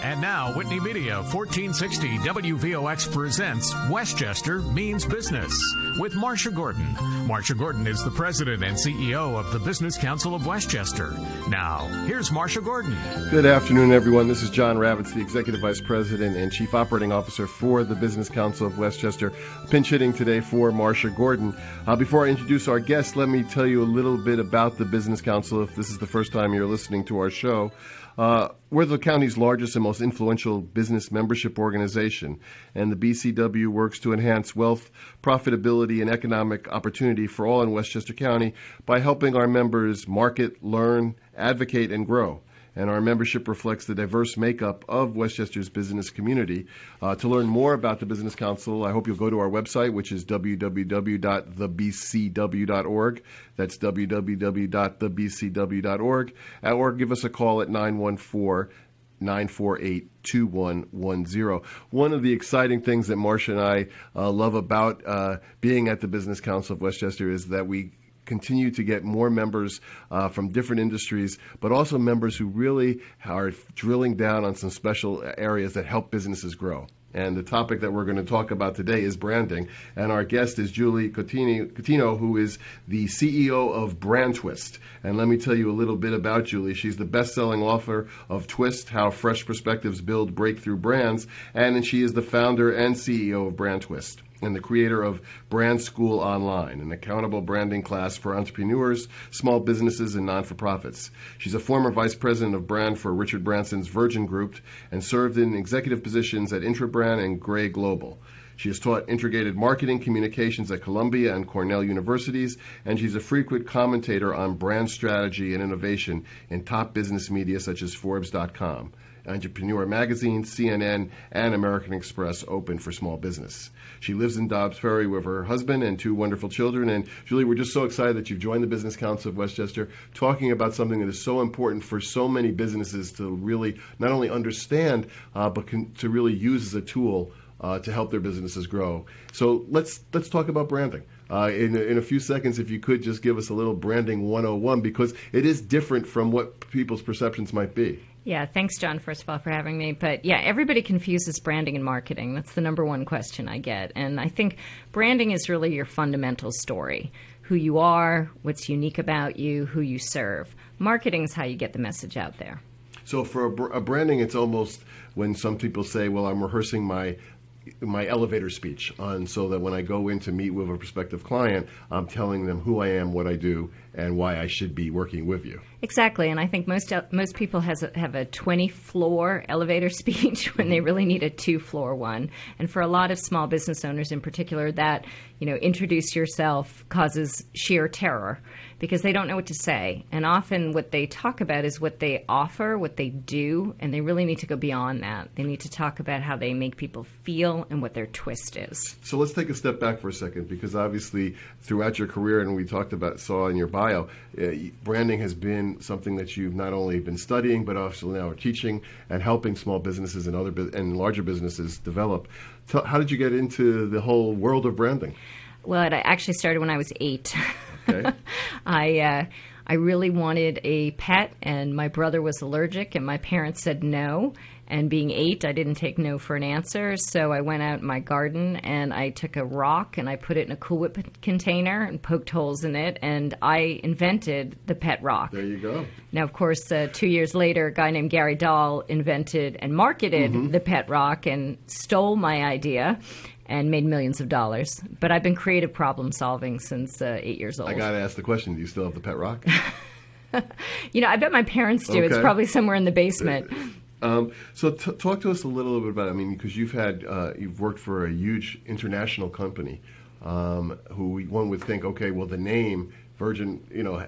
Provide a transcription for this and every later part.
And now, Whitney Media 1460 WVOX presents Westchester Means Business with Marcia Gordon. Marcia Gordon is the president and CEO of the Business Council of Westchester. Now, here's Marcia Gordon. Good afternoon, everyone. This is John Ravitz, the Executive Vice President and Chief Operating Officer for the Business Council of Westchester, pinch hitting today for Marcia Gordon. Before I introduce our guest, let me tell you a little bit about the Business Council if this is the first time you're listening to our show. We're the county's largest and most influential business membership organization, and the BCW works to enhance wealth, profitability, and economic opportunity for all in Westchester County by helping our members market, learn, advocate, and grow. And our membership reflects the diverse makeup of Westchester's business community. To learn more about the Business Council, I hope you'll go to our website, which is www.thebcw.org. That's www.thebcw.org. Or give us a call at 914-948-2110. One of the exciting things that Marcia and I love about being at the Business Council of Westchester is that we continue to get more members from different industries, but also members who really are drilling down on some special areas that help businesses grow. And the topic that we're going to talk about today is branding. And our guest is Julie Cottineau, who is the CEO of Brand Twist. And let me tell you a little bit about Julie. She's the best-selling author of Twist, How Fresh Perspectives Build Breakthrough Brands. And she is the founder and CEO of Brand Twist, and the creator of Brand School Online, an accountable branding class for entrepreneurs, small businesses, and non-for-profits. She's a former vice president of brand for Richard Branson's Virgin Group and served in executive positions at Intrabrand and Gray Global. She has taught integrated marketing communications at Columbia and Cornell universities, and she's a frequent commentator on brand strategy and innovation in top business media such as Forbes.com. Entrepreneur Magazine, CNN, and American Express open for small business. She lives in Dobbs Ferry with her husband and two wonderful children. And Julie, we're just so excited that you've joined the Business Council of Westchester, talking about something that is so important for so many businesses to really not only understand, but to really use as a tool to help their businesses grow. So let's talk about branding. In a few seconds, if you could just give us a little branding 101, because it is different from what people's perceptions might be. Yeah, thanks, John, first of all, for having me. But yeah, everybody confuses branding and marketing. That's the number one question I get. And I think branding is really your fundamental story. Who you are, what's unique about you, who you serve. Marketing is how you get the message out there. So for a branding, it's almost when some people say, well, I'm rehearsing my elevator speech so that when I go in to meet with a prospective client, I'm telling them who I am, what I do, and why I should be working with you. Exactly, and I think most people have a 20-floor elevator speech when they really need a 2-floor one. And for a lot of small business owners in particular, that, introduce yourself causes sheer terror because they don't know what to say. And often what they talk about is what they offer, what they do, and they really need to go beyond that. They need to talk about how they make people feel and what their twist is. So let's take a step back for a second, because obviously throughout your career, and we saw in your bio, branding has been something that you've not only been studying, but also now are teaching and helping small businesses and and larger businesses develop. How did you get into the whole world of branding? Well, it actually started when I was 8. Okay. I really wanted a pet, and my brother was allergic, and my parents said no. And being 8, I didn't take no for an answer, so I went out in my garden and I took a rock and I put it in a Cool Whip container and poked holes in it, and I invented the pet rock. There you go. Now, of course, 2 years later, a guy named Gary Dahl invented and marketed the pet rock and stole my idea and made millions of dollars. But I've been creative problem solving since 8 years old. I got to ask the question, do you still have the pet rock? I bet my parents do. Okay. It's probably somewhere in the basement. So talk to us a little bit about it. Because you've worked for a huge international company who one would think, okay, well, the name Virgin,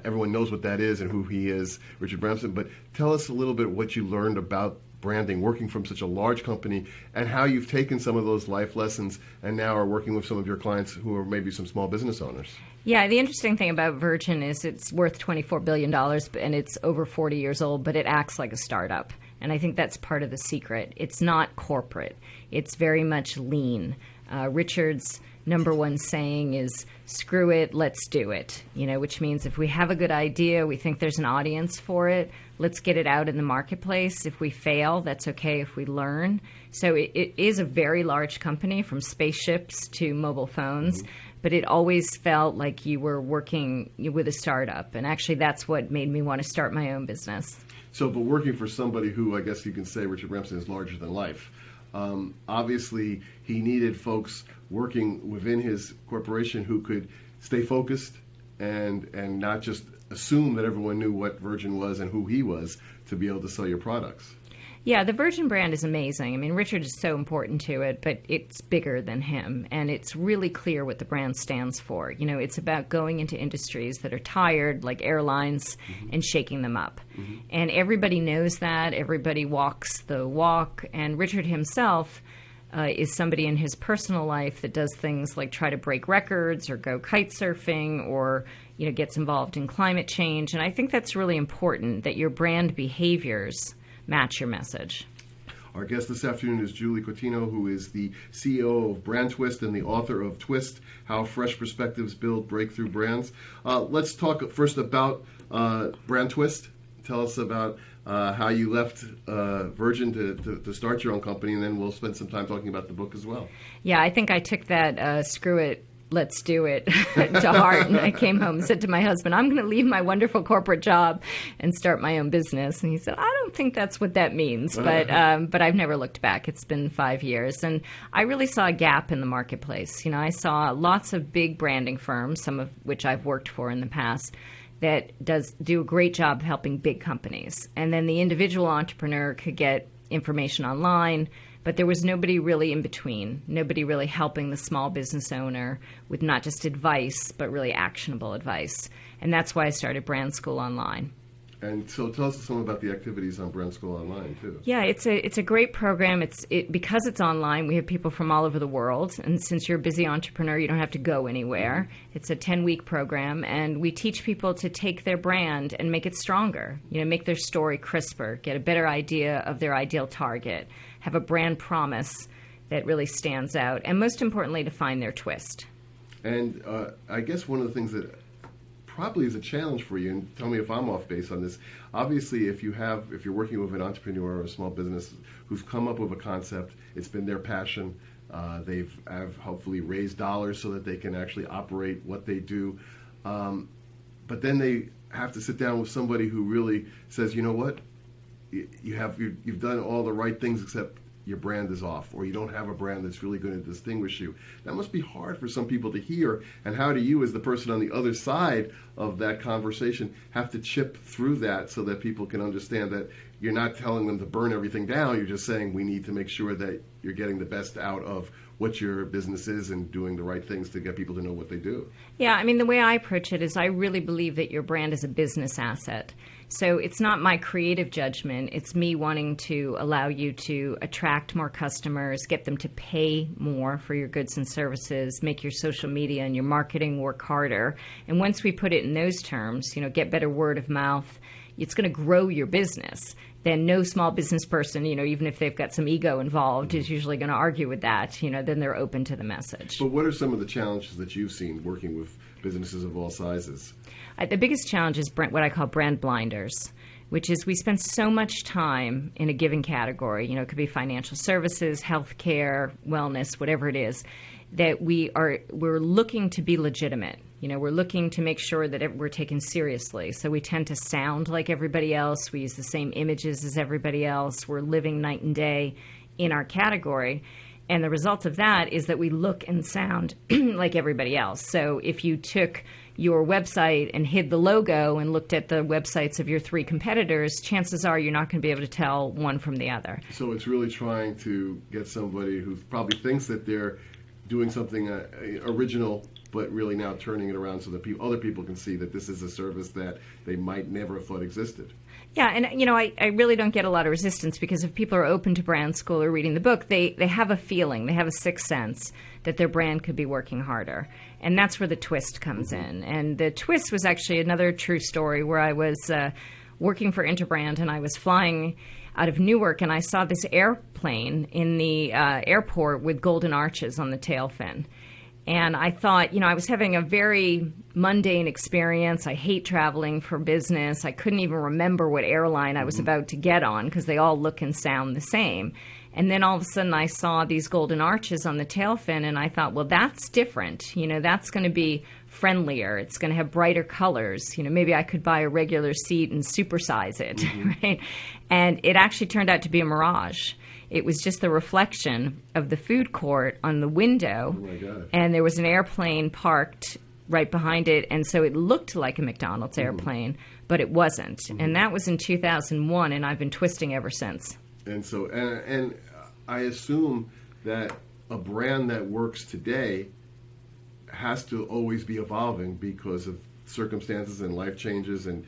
everyone knows what that is and who he is, Richard Branson. But tell us a little bit what you learned about branding, working from such a large company, and how you've taken some of those life lessons and now are working with some of your clients who are maybe some small business owners. Yeah, the interesting thing about Virgin is it's worth $24 billion and it's over 40 years old, but it acts like a startup. And I think that's part of the secret. It's not corporate. It's very much lean. Richard's number one saying is, screw it, let's do it, which means if we have a good idea, we think there's an audience for it, let's get it out in the marketplace. If we fail, that's okay if we learn. So it is a very large company, from spaceships to mobile phones, but it always felt like you were working with a startup. And actually, that's what made me want to start my own business. So, but working for somebody who, I guess you can say, Richard Branson, is larger than life. Obviously, he needed folks working within his corporation who could stay focused and not just assume that everyone knew what Virgin was and who he was to be able to sell your products. Yeah, the Virgin brand is amazing. I mean, Richard is so important to it, but it's bigger than him. And it's really clear what the brand stands for. It's about going into industries that are tired, like airlines, and shaking them up. And everybody knows that. Everybody walks the walk. And Richard himself is somebody in his personal life that does things like try to break records or go kite surfing or gets involved in climate change. And I think that's really important, that your brand behaviors match your message. Our guest this afternoon is Julie Cottineau, who is the CEO of Brand Twist and the author of Twist, How Fresh Perspectives Build Breakthrough Brands. Let's talk first about Brand Twist. Tell us about how you left Virgin to start your own company, and then we'll spend some time talking about the book as well. Yeah, I think I took that screw it, let's do it to heart. And I came home and said to my husband, I'm going to leave my wonderful corporate job and start my own business. And he said, I don't think that's what that means. But I've never looked back. It's been 5 years. And I really saw a gap in the marketplace. I saw lots of big branding firms, some of which I've worked for in the past, that do a great job of helping big companies. And then the individual entrepreneur could get information online, but there was nobody really in between, nobody really helping the small business owner with not just advice, but really actionable advice. And that's why I started Brand School Online. And so tell us some about the activities on Brand School Online, too. Yeah, it's a great program. Because it's online, we have people from all over the world. And since you're a busy entrepreneur, you don't have to go anywhere. It's a 10-week program, and we teach people to take their brand and make it stronger, make their story crisper, get a better idea of their ideal target, have a brand promise that really stands out, and most importantly, to find their twist. And I guess one of the things that probably is a challenge for you, and tell me if I'm off base on this. Obviously, if you're working with an entrepreneur or a small business who's come up with a concept, it's been their passion. Have hopefully raised dollars so that they can actually operate what they do. But then they have to sit down with somebody who really says, you know what, you've done all the right things except your brand is off, or you don't have a brand that's really going to distinguish you. That must be hard for some people to hear. And how do you, as the person on the other side of that conversation, have to chip through that so that people can understand that you're not telling them to burn everything down, you're just saying we need to make sure that you're getting the best out of what your business is and doing the right things to get people to know what they do? Yeah, I mean, the way I approach it is I really believe that your brand is a business asset. So it's not my creative judgment. It's me wanting to allow you to attract more customers, get them to pay more for your goods and services, make your social media and your marketing work harder. And once we put it in those terms, get better word of mouth, it's going to grow your business. Then no small business person, even if they've got some ego involved, is usually going to argue with that. Then they're open to the message. But what are some of the challenges that you've seen working with businesses of all sizes? The biggest challenge is what I call brand blinders, which is we spend so much time in a given category. It could be financial services, healthcare, wellness, whatever it is, that we're looking to be legitimate. We're looking to make sure that we're taken seriously. So we tend to sound like everybody else. We use the same images as everybody else. We're living night and day in our category. And the result of that is that we look and sound like everybody else. So if you took your website and hid the logo and looked at the websites of your three competitors, chances are you're not going to be able to tell one from the other. So it's really trying to get somebody who probably thinks that they're doing something original, but really now turning it around so that other people can see that this is a service that they might never have thought existed. Yeah, and I really don't get a lot of resistance because if people are open to Brand School or reading the book, they have a feeling, they have a sixth sense that their brand could be working harder. And that's where the twist comes in. And the twist was actually another true story where I was working for Interbrand and I was flying out of Newark and I saw this airplane in the airport with golden arches on the tail fin. And I thought, I was having a very mundane experience. I hate traveling for business. I couldn't even remember what airline I was about to get on because they all look and sound the same. And then all of a sudden I saw these golden arches on the tail fin, and I thought, well, that's different. That's going to be friendlier. It's going to have brighter colors. Maybe I could buy a regular seat and supersize it, right? And it actually turned out to be a mirage. It was just the reflection of the food court on the window. Oh my gosh. And there was an airplane parked right behind it, and so it looked like a McDonald's airplane, but it wasn't. And that was in 2001, and I've been twisting ever since. And so, and I assume that a brand that works today has to always be evolving because of circumstances and life changes, and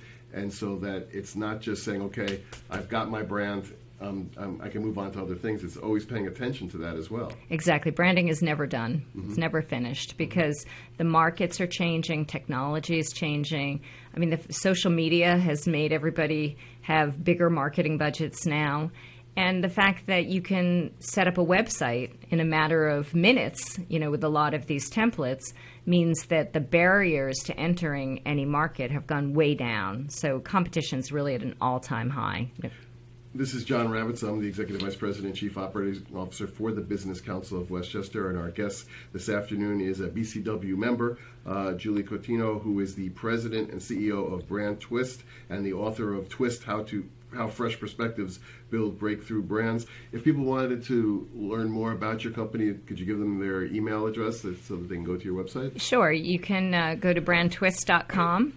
so that it's not just saying, okay, I've got my brand, I can move on to other things. It's always paying attention to that as well. Exactly. Branding is never done. It's never finished because the markets are changing, technology is changing. I mean, the social media has made everybody have bigger marketing budgets now. And the fact that you can set up a website in a matter of minutes, with a lot of these templates, means that the barriers to entering any market have gone way down. So competition's really at an all-time high. This is John Ravitz. I'm the Executive Vice President and Chief Operating Officer for the Business Council of Westchester, and our guest this afternoon is a BCW member, Julie Cottineau, who is the President and CEO of Brand Twist and the author of Twist, How Fresh Perspectives Build Breakthrough Brands. If people wanted to learn more about your company, could you give them their email address so that they can go to your website? Sure. You can go to brandtwist.com.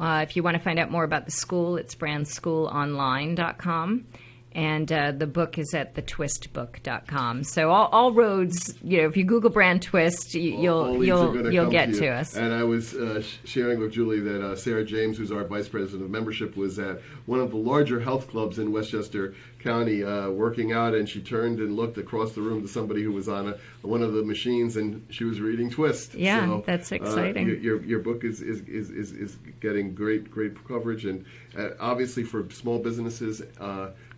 If you want to find out more about the school, it's brandschoolonline.com. And the book is at thetwistbook.com. So all roads, if you Google Brand Twist, you'll get to us. And I was sharing with Julie that Sarah James, who's our Vice President of Membership, was at one of the larger health clubs in Westchester County working out, and she turned and looked across the room to somebody who was on one of the machines, and she was reading Twist. Yeah, so, that's exciting. Your book is getting great coverage, and obviously for small businesses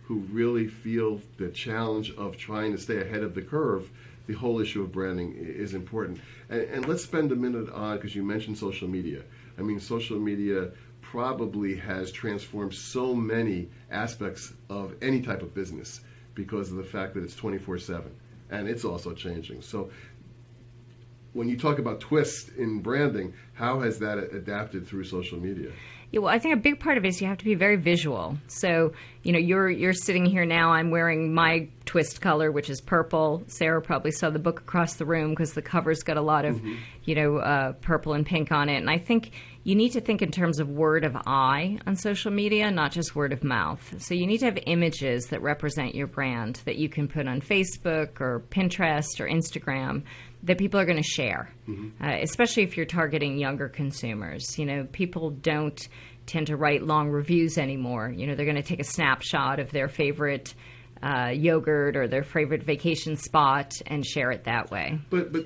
who really feel the challenge of trying to stay ahead of the curve, the whole issue of branding is important. And let's spend a minute on, because you mentioned social media. I mean, social media probably has transformed so many aspects of any type of business because of the fact that it's 24/7, and it's also changing. So when you talk about Twist in branding, how has that adapted through social media? Yeah, well, I think a big part of it is you have to be very visual. So, you're sitting here now. I'm wearing my Twist color, which is purple. Sarah probably saw the book across the room because the cover's got a lot of, purple and pink on it. And I think you need to think in terms of word of eye on social media, not just word of mouth. So you need to have images that represent your brand that you can put on Facebook or Pinterest or Instagram that people are going to share, especially if you're targeting younger consumers. People don't tend to write long reviews anymore. They're going to take a snapshot of their favorite yogurt or their favorite vacation spot and share it that way. But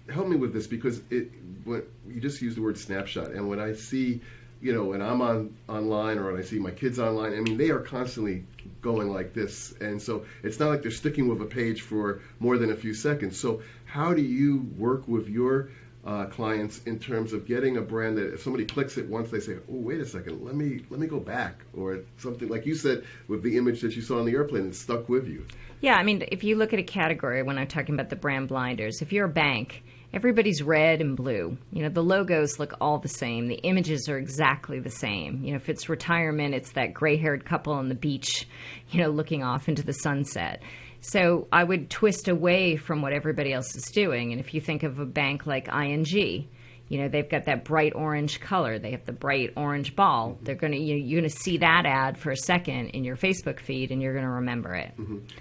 help me with this, because you just used the word snapshot, and when I see, when I'm online or when I see my kids online, I mean, they are constantly going like this, and so it's not like they're sticking with a page for more than a few seconds. So how do you work with your clients in terms of getting a brand that if somebody clicks it once, they say, oh, wait a second, let me go back, or something like you said with the image that you saw on the airplane, it stuck with you? Yeah, I mean, if you look at a category, when I'm talking about the brand blinders, if you're a bank, everybody's red and blue. The logos look all the same. The images are exactly the same. If it's retirement, it's that gray-haired couple on the beach, looking off into the sunset. So I would twist away from what everybody else is doing. And if you think of a bank like ING, they've got that bright orange color. They have the bright orange ball. They're going to, you're going to see that ad for a second in your Facebook feed, and you're going to remember it.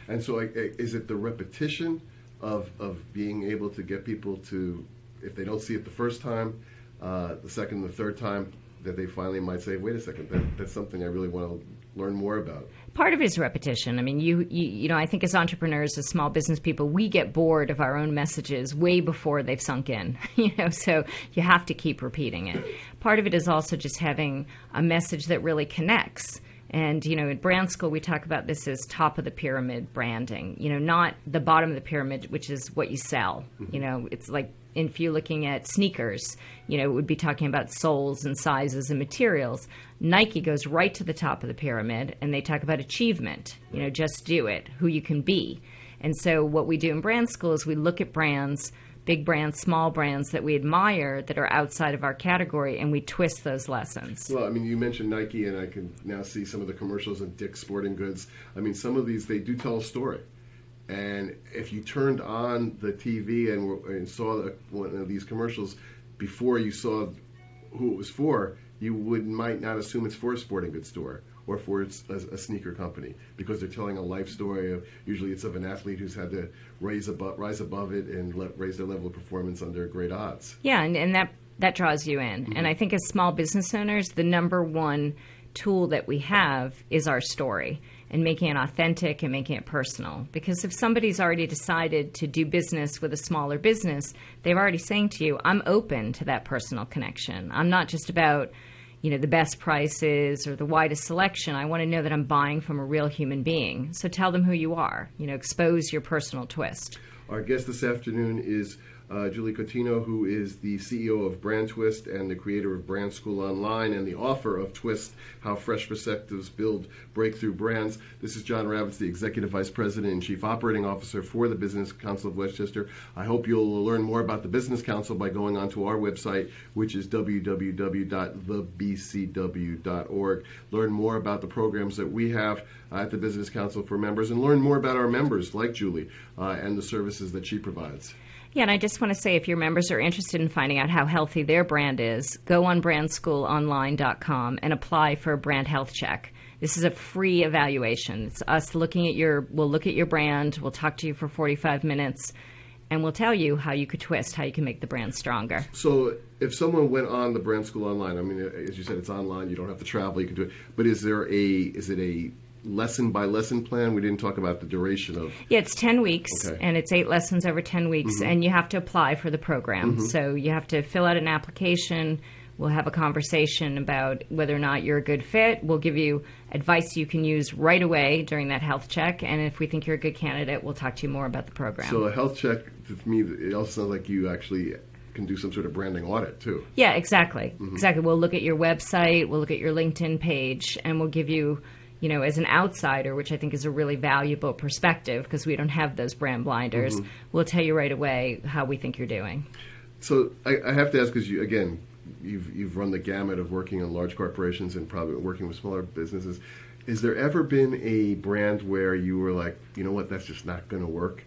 And so is it the repetition of being able to get people to, if they don't see it the first time, the second and the third time, that they finally might say, wait a second, that's something I really want to learn more about? Part of it is repetition. I mean, I think as entrepreneurs, as small business people, we get bored of our own messages way before they've sunk in, so you have to keep repeating it. Part of it is also just having a message that really connects. And, at Brand School, we talk about this as top of the pyramid branding, not the bottom of the pyramid, which is what you sell. It's like if you're looking at sneakers, it would be talking about soles and sizes and materials. Nike goes right to the top of the pyramid, and they talk about achievement, just do it, who you can be. And so what we do in Brand School is we look at brands, big brands, small brands that we admire that are outside of our category, and we twist those lessons. Well, I mean, you mentioned Nike, and I can now see some of the commercials in Dick's Sporting Goods. I mean, some of these, they do tell a story. And if you turned on the TV and saw one of these commercials before you saw who it was for, you might not assume it's for a sporting goods store or for a sneaker company, because they're telling a life story of, usually it's of an athlete who's had to rise above it and raise their level of performance under great odds. Yeah, and that draws you in. Mm-hmm. And I think as small business owners, the number one tool that we have is our story, and making it authentic and making it personal. Because if somebody's already decided to do business with a smaller business, they're already saying to you, I'm open to that personal connection. I'm not just about the best prices or the widest selection. I want to know that I'm buying from a real human being. So tell them who you are. Expose your personal twist. Our guest this afternoon is Julie Cottineau, who is the CEO of Brand Twist and the creator of Brand School Online and the author of Twist, How Fresh Perspectives Build Breakthrough Brands. This is John Ravitz, the Executive Vice President and Chief Operating Officer for the Business Council of Westchester. I hope you'll learn more about the Business Council by going onto our website, which is www.thebcw.org. Learn more about the programs that we have at the Business Council for members, and learn more about our members, like Julie, and the services that she provides. Yeah, and I just want to say, if your members are interested in finding out how healthy their brand is, go on brandschoolonline.com and apply for a brand health check. This is a free evaluation. It's us looking at we'll look at your brand, we'll talk to you for 45 minutes, and we'll tell you how you could twist, how you can make the brand stronger. So if someone went on the Brand School Online, I mean, as you said, it's online, you don't have to travel, you can do it, but is it a lesson by lesson plan? We didn't talk about the duration of. Yeah, it's 10 weeks, okay. And it's 8 lessons over 10 weeks, mm-hmm. and you have to apply for the program. Mm-hmm. So you have to fill out an application. We'll have a conversation about whether or not you're a good fit. We'll give you advice you can use right away during that health check, and if we think you're a good candidate, we'll talk to you more about the program. So a health check, to me, it also sounds like you actually can do some sort of branding audit too. Yeah, exactly. Mm-hmm. Exactly. We'll look at your website, we'll look at your LinkedIn page, and we'll give you, as an outsider, which I think is a really valuable perspective because we don't have those brand blinders, mm-hmm. we'll tell you right away how we think you're doing. So I have to ask, because you've run the gamut of working on large corporations and probably working with smaller businesses. Has there ever been a brand where you were like, you know what, that's just not going to work,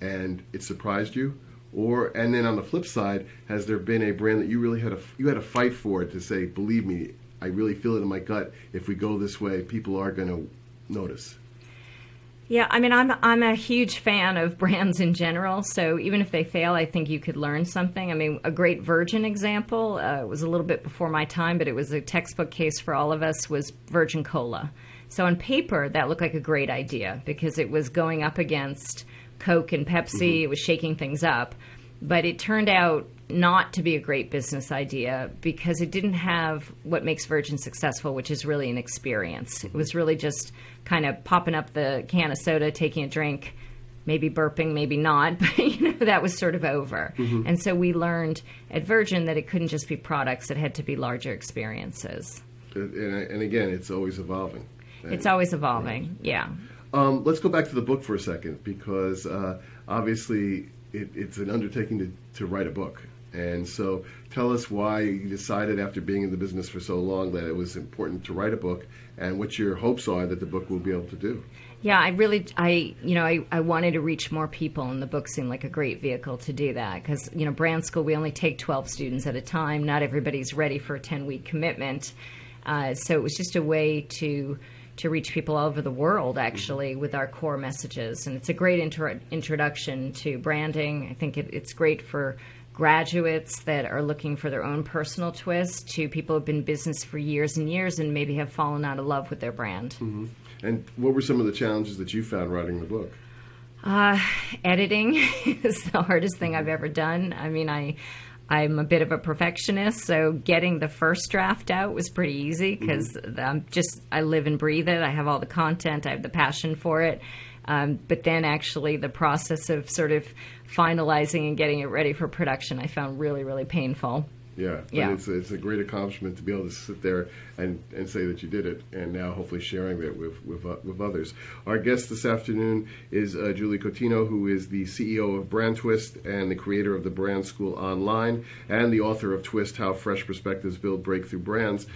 and it surprised you? And then on the flip side, has there been a brand that you really had to fight for to say, believe me, I really feel it in my gut, if we go this way, people are going to notice? Yeah, I mean, I'm a huge fan of brands in general, so even if they fail, I think you could learn something. I mean, a great Virgin example, was a little bit before my time, but it was a textbook case for all of us, was Virgin Cola. So on paper, that looked like a great idea because it was going up against Coke and Pepsi, mm-hmm. It was shaking things up. But it turned out not to be a great business idea because it didn't have what makes Virgin successful, which is really an experience. It was really just kind of popping up the can of soda, taking a drink, maybe burping, maybe not, but that was sort of over. Mm-hmm. And so we learned at Virgin that it couldn't just be products, it had to be larger experiences. And again, it's always evolving. It's always evolving, right. Yeah. Let's go back to the book for a second because obviously it's an undertaking to write a book. And so tell us why you decided after being in the business for so long that it was important to write a book and what your hopes are that the book will be able to do. Yeah, I wanted to reach more people, and the book seemed like a great vehicle to do that because, Brand School, we only take 12 students at a time. Not everybody's ready for a 10-week commitment. So it was just a way to reach people all over the world, actually, with our core messages. And it's a great introduction to branding. I think it's great for graduates that are looking for their own personal twist, to people who have been in business for years and years and maybe have fallen out of love with their brand. Mm-hmm. And what were some of the challenges that you found writing the book? Editing is the hardest thing I've ever done. I mean, I'm a bit of a perfectionist, so getting the first draft out was pretty easy because I live and breathe it. I have all the content. I have the passion for it. But then actually the process of sort of finalizing and getting it ready for production, I found really, really painful. Yeah, but it's a great accomplishment to be able to sit there and say that you did it, and now hopefully sharing that with others. Our guest this afternoon is Julie Cottineau, who is the CEO of Brand Twist and the creator of the Brand School Online and the author of Twist: How Fresh Perspectives Build Breakthrough Brands.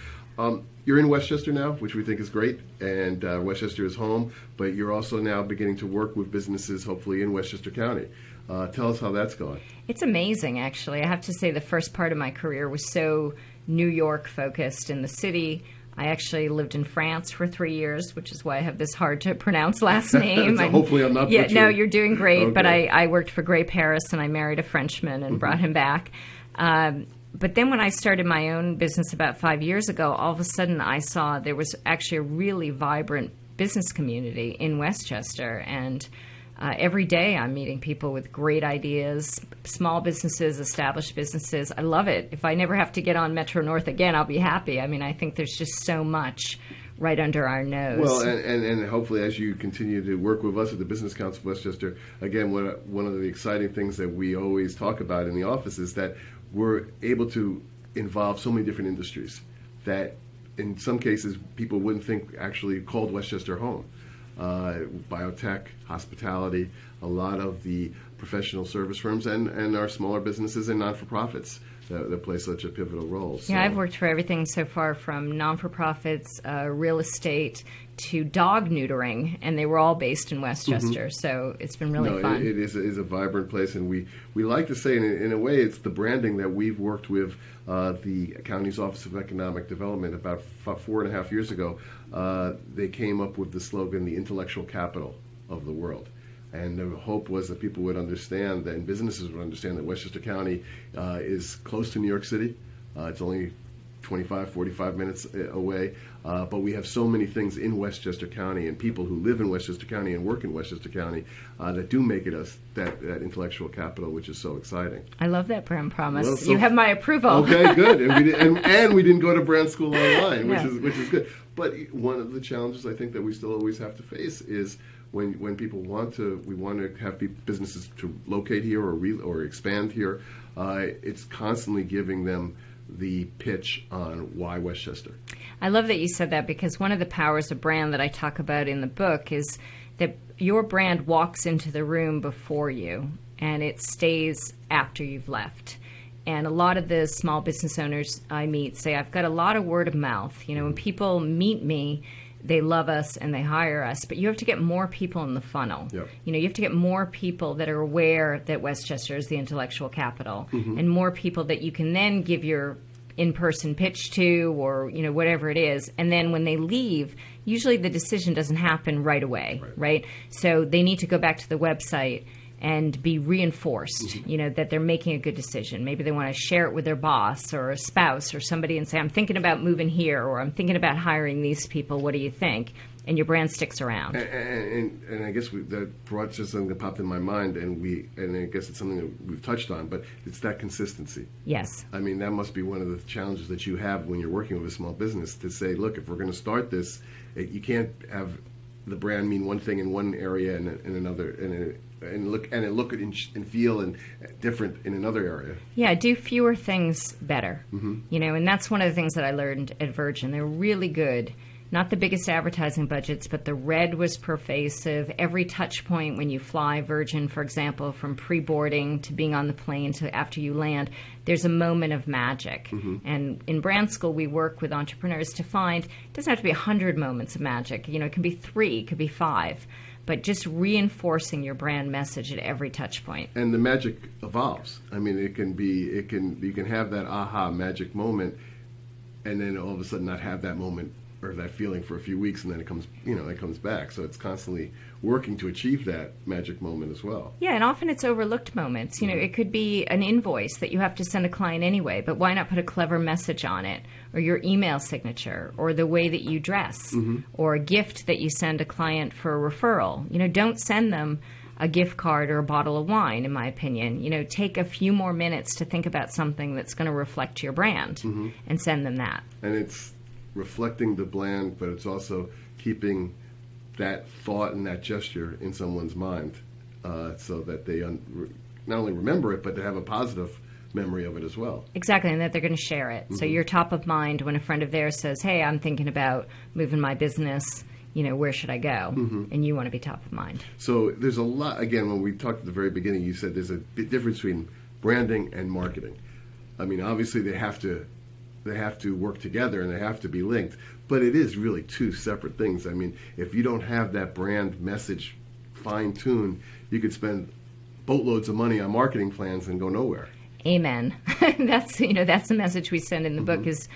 You're in Westchester now, which we think is great, and Westchester is home, but you're also now beginning to work with businesses, hopefully in Westchester County. Tell us how that's going. It's amazing, actually. I have to say the first part of my career was so New York focused in the city. I actually lived in France for 3 years, which is why I have this hard to pronounce last name. So hopefully I'm not butchering. Yeah, no, you're doing great. Okay. But I worked for Grey Paris, and I married a Frenchman and brought him back. But then when I started my own business about 5 years ago, all of a sudden I saw there was actually a really vibrant business community in Westchester. And every day I'm meeting people with great ideas, small businesses, established businesses. I love it. If I never have to get on Metro North again, I'll be happy. I mean, I think there's just so much right under our nose. Well, and hopefully as you continue to work with us at the Business Council of Westchester, again, one of the exciting things that we always talk about in the office is that we're able to involve so many different industries that in some cases people wouldn't think actually called Westchester home. Biotech, hospitality, a lot of the professional service firms, and our smaller businesses and non-for-profits that play such a pivotal role. So. Yeah, I've worked for everything so far from non-for-profits, real estate, to dog neutering, and they were all based in Westchester, so it's been really fun. It is a vibrant place, and we like to say, in a way, it's the branding that we've worked with the county's Office of Economic Development about 4.5 years ago. They came up with the slogan, the intellectual capital of the world. And the hope was that people would understand, and businesses would understand, that Westchester County is close to New York City. It's only 25, 45 minutes away. But we have so many things in Westchester County and people who live in Westchester County and work in Westchester County that do make it us that intellectual capital, which is so exciting. I love that brand promise. Well, you have my approval. Okay, good. And we didn't go to Brand School Online, which is good. But one of the challenges I think that we still always have to face is when people want to have businesses to locate here or expand here, it's constantly giving them the pitch on why Westchester. I love that you said that, because one of the powers of brand that I talk about in the book is that your brand walks into the room before you and it stays after you've left. And a lot of the small business owners I meet say, I've got a lot of word of mouth. You know, when people meet me, they love us and they hire us, but you have to get more people in the funnel. Yep. You know, you have to get more people that are aware that Westchester is the intellectual capital, and more people that you can then give your in-person pitch to, or, you know, whatever it is. And then when they leave, usually the decision doesn't happen right away, right? So they need to go back to the website and be reinforced, you know, that they're making a good decision. Maybe they want to share it with their boss or a spouse or somebody and say, I'm thinking about moving here, or I'm thinking about hiring these people. What do you think? And your brand sticks around. And I guess that brought just something that popped in my mind, and I guess it's something that we've touched on, but it's that consistency. Yes. I mean, that must be one of the challenges that you have when you're working with a small business, to say, look, if we're going to start this, you can't have the brand mean one thing in one area and in another, and look and feel and different in another area. Yeah, do fewer things better. You know, and that's one of the things that I learned at Virgin. They're really good. Not the biggest advertising budgets, but the red was pervasive. Every touch point when you fly Virgin, for example, from pre-boarding to being on the plane to after you land, there's a moment of magic. And in Brand School, we work with entrepreneurs to find, it doesn't have to be 100 moments of magic. You know, it can be 3, it could be 5. But just reinforcing your brand message at every touch point. And the magic evolves. I mean, you can have that aha magic moment, and then all of a sudden not have that moment or that feeling for a few weeks, and then it comes back. So it's constantly working to achieve that magic moment as well. Yeah, and often it's overlooked moments. You know, it could be an invoice that you have to send a client anyway, but why not put a clever message on it, or your email signature, or the way that you dress, or a gift that you send a client for a referral. You know, don't send them a gift card or a bottle of wine, in my opinion. You know, take a few more minutes to think about something that's going to reflect your brand and send them that. And it's reflecting the brand, but it's also keeping that thought and that gesture in someone's mind so that they not only remember it, but they have a positive memory of it as well. Exactly, and that they're going to share it. So you're top of mind when a friend of theirs says, hey, I'm thinking about moving my business, you know, where should I go? And you want to be top of mind. So there's a lot, again, when we talked at the very beginning, you said there's a big difference between branding and marketing. I mean, obviously they have to work together and they have to be linked, but it is really two separate things. I mean, if you don't have that brand message fine-tuned, you could spend boatloads of money on marketing plans and go nowhere. Amen. That's the message we send in the book is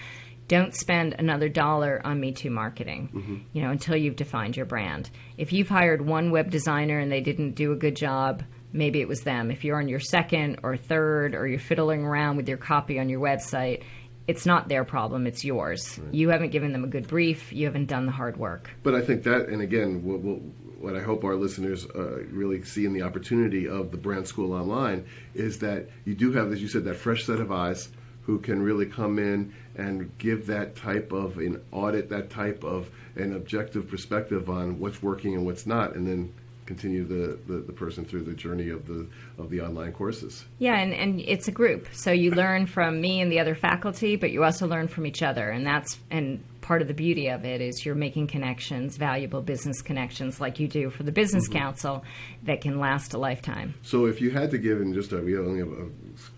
don't spend another dollar on Me Too marketing, you know, until you've defined your brand. If you've hired one web designer and they didn't do a good job, maybe it was them. If you're on your second or third or you're fiddling around with your copy on your website, it's not their problem, it's yours. Right. You haven't given them a good brief, you haven't done the hard work. But I think that, and again, what I hope our listeners really see in the opportunity of the Brand School Online is that you do have, as you said, that fresh set of eyes who can really come in and give that type of an audit, that type of an objective perspective on what's working and what's not, and then continue the person through the journey of the online courses. Yeah, and it's a group. So you learn from me and the other faculty, but you also learn from each other. And part of the beauty of it is you're making connections, valuable business connections like you do for the Business Council that can last a lifetime. So if you had to give, in just we only have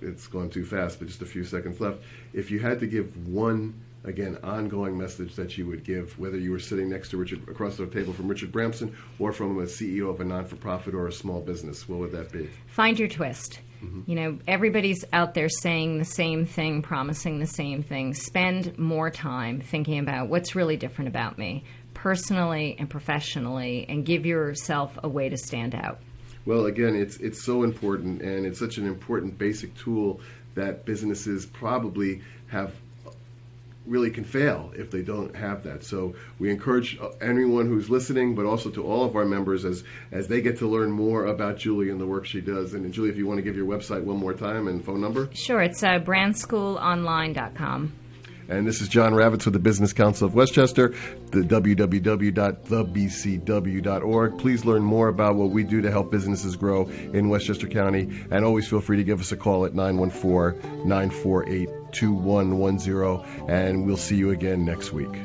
it's going too fast, but just a few seconds left. If you had to give one, again, ongoing message that you would give, whether you were sitting next to Richard, across the table from Richard Bramson, or from a CEO of a non-for-profit or a small business, what would that be? Find your twist. You know, everybody's out there saying the same thing, promising the same thing. Spend more time thinking about what's really different about me, personally and professionally, and give yourself a way to stand out. Well, again, it's so important, and it's such an important basic tool that businesses probably really can fail if they don't have that. So we encourage anyone who's listening, but also to all of our members as they get to learn more about Julie and the work she does. And Julie, if you want to give your website one more time and phone number. Sure, it's brandschoolonline.com. And this is John Ravitz with the Business Council of Westchester, the www.thebcw.org. Please learn more about what we do to help businesses grow in Westchester County. And always feel free to give us a call at 914-948-2110. And we'll see you again next week.